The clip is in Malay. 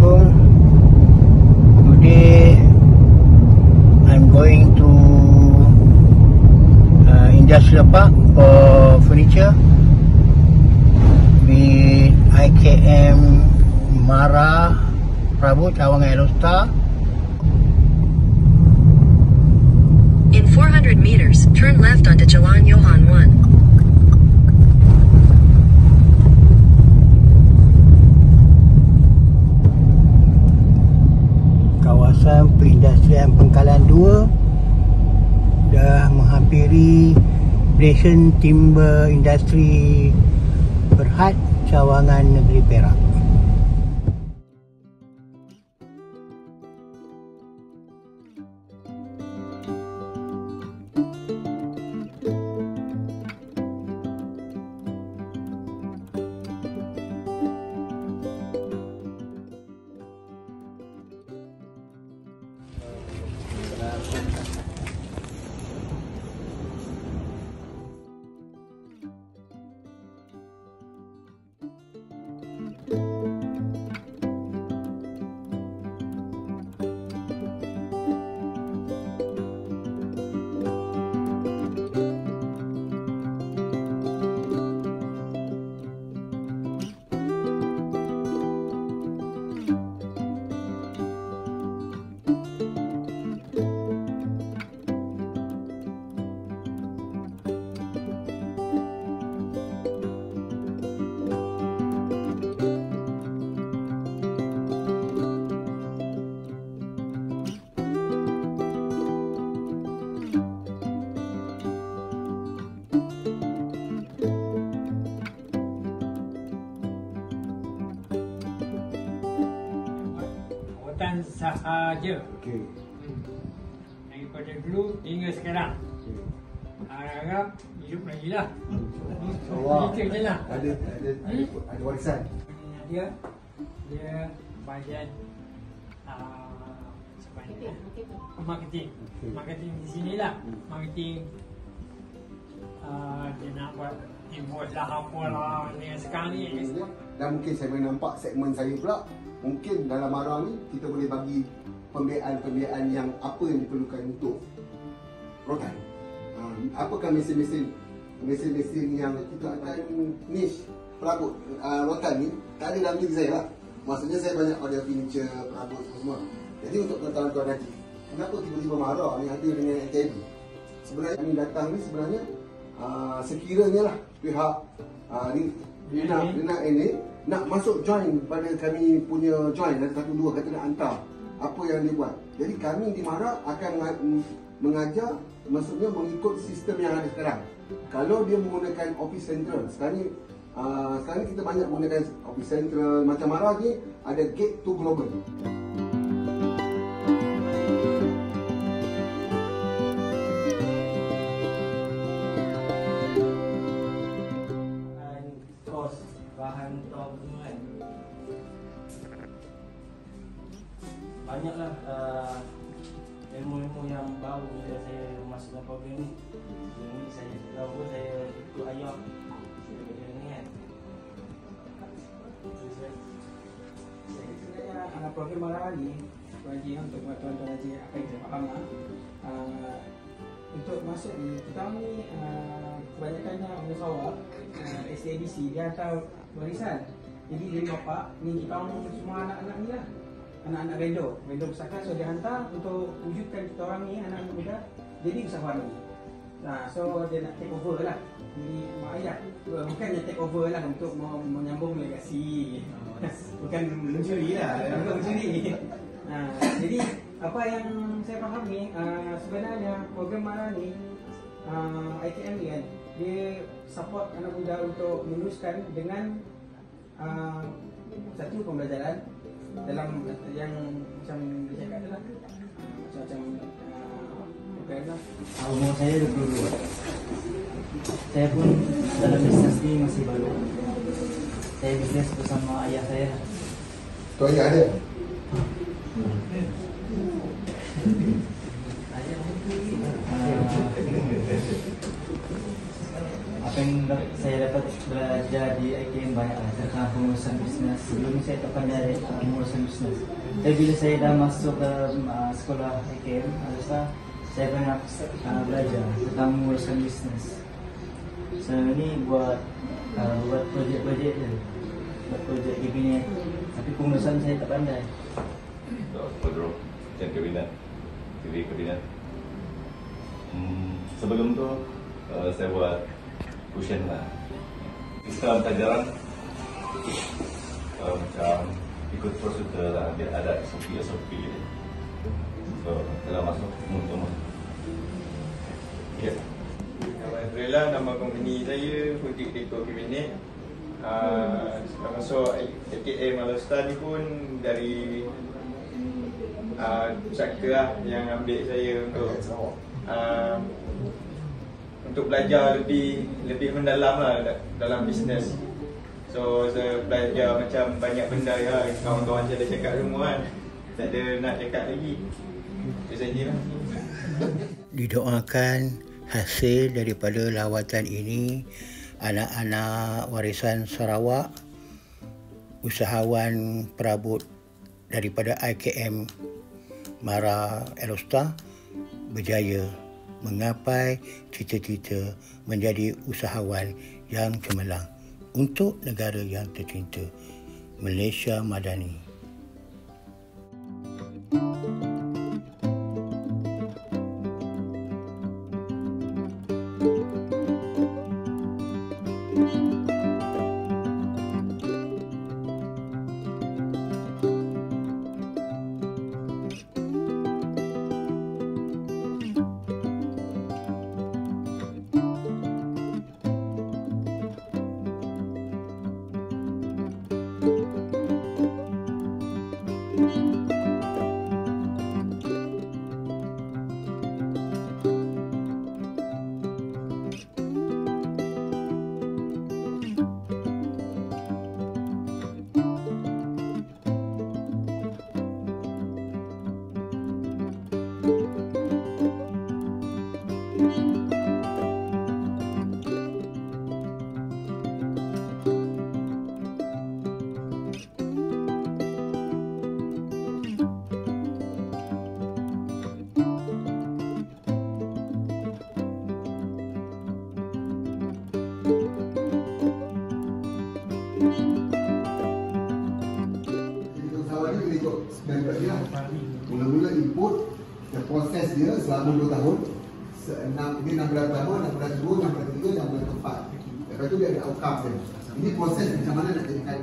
Assalamualaikum. Today I'm going to industrial park for furniture with IKM Mara Prabut Cawangan Aerostar. In 400 meters, turn left onto Jalan Johan 1. Kawasan perindustrian Pangkalan 2 dah menghampiri Blesen Timber Industri Berhad, Cawangan, Negeri Perak. Sahaja. Okey. Daripada dulu hingga sekarang. Harap hidup lagi lah. Kita je lah. Ada warisan. Dia bahagian marketing. Marketing di sini lah. Marketing dia nak buat invoice lah apalah ni sekarang ni. Dan mungkin saya boleh nampak segmen saya pula. Mungkin dalam Mara ni kita boleh bagi pembiayaan yang apa yang diperlukan untuk rotan. Apakah mesin-mesin yang kita ada niche perabot rotan ni tak ada dalam diri saya lah. Maksudnya saya banyak order furniture, perabot semua. Jadi untuk tuan-tuan nanti, kenapa tiba-tiba Mara ni ada dengan AKB? Sebenarnya kami datang ni sebenarnya sekiranya lah pihak Rina ini nak masuk join pada kami punya join, ada satu dua kata nak hantar apa yang dia buat. Jadi kami di Mara akan mengajar, maksudnya mengikut sistem yang ada sekarang. Kalau dia menggunakan office central, sekarang ni kita banyak menggunakan office central. Macam Mara ni ada gate to global. Bahan untuk kan banyaklah ilmu-ilmu yang baru bila saya masuk dalam program ni. Ini saya tahu saya ikut ayah ni kan. Sebenarnya program Mara ni bagi untuk tuan-tuan haji apa yang saya faham lah. Untuk masuk ni kita ni kebanyakannya usahawan SABC dia hantar warisan. Jadi dari bapa ni kita ni semua anak-anak ni lah, anak-anak vendor besarkan, so dia hantar untuk wujudkan kita orang ni anak-anak muda jadi usahawan ni. Nah, so dia nak take over lah. Jadi mak ayah bukannya take over lah untuk menyambung legasi. Bukan mencuri lah, bukan mencuri. Nah, jadi apa yang saya faham ni sebenarnya program Mara ni IKM ni kan, dia support anak muda untuk meneruskan dengan satu pembelajaran dalam yang macam dia cakap adalah macam umur saya 22. Saya pun dalam bisnes ni masih baru. Saya bisnes bersama ayah saya. Tu ayah ada? Apa yang saya dapat belajar di IKM banyak tentang pengurusan bisnes. Sebelum saya tak pandai pengurusan bisnes. Tapi bila saya dah masuk ke sekolah IKM, saya banyak belajar tentang pengurusan bisnes. Selama ni buat projek-projek je, buat projek kabinet. Tapi pengurusan saya tak pandai. Pedro, kabinet, TV kabinet. Sebelum tu saya buat cushion lah. Sistem pelajaran macam ikut prosedur lah, dia ada SOP dia. So dalam masuk semua. Ya. Nama Azrila, nama company saya Fuji Deco Cabinet. Setelah masuk AKM Alostar ni pun dari Saka lah yang ambil saya untuk belajar lebih mendalam lah dalam bisnes. So saya belajar macam banyak benda ya, kawan-kawan saya dah cakap semua kan. Tak ada nak cakap lagi. Itu saja lah. Didoakan hasil daripada lawatan ini, anak-anak warisan Sarawak, usahawan perabot daripada IKM Mara Alostar berjaya menggapai cita-cita menjadi usahawan yang cemerlang untuk negara yang tercinta, Malaysia Madani. Mula-mula input dan proses dia selama 2 tahun, 16 tahun, 16 tahun, 16 3, 16 4. Lepas tu dia ada outcome dia. Ini proses macam mana nak jadikan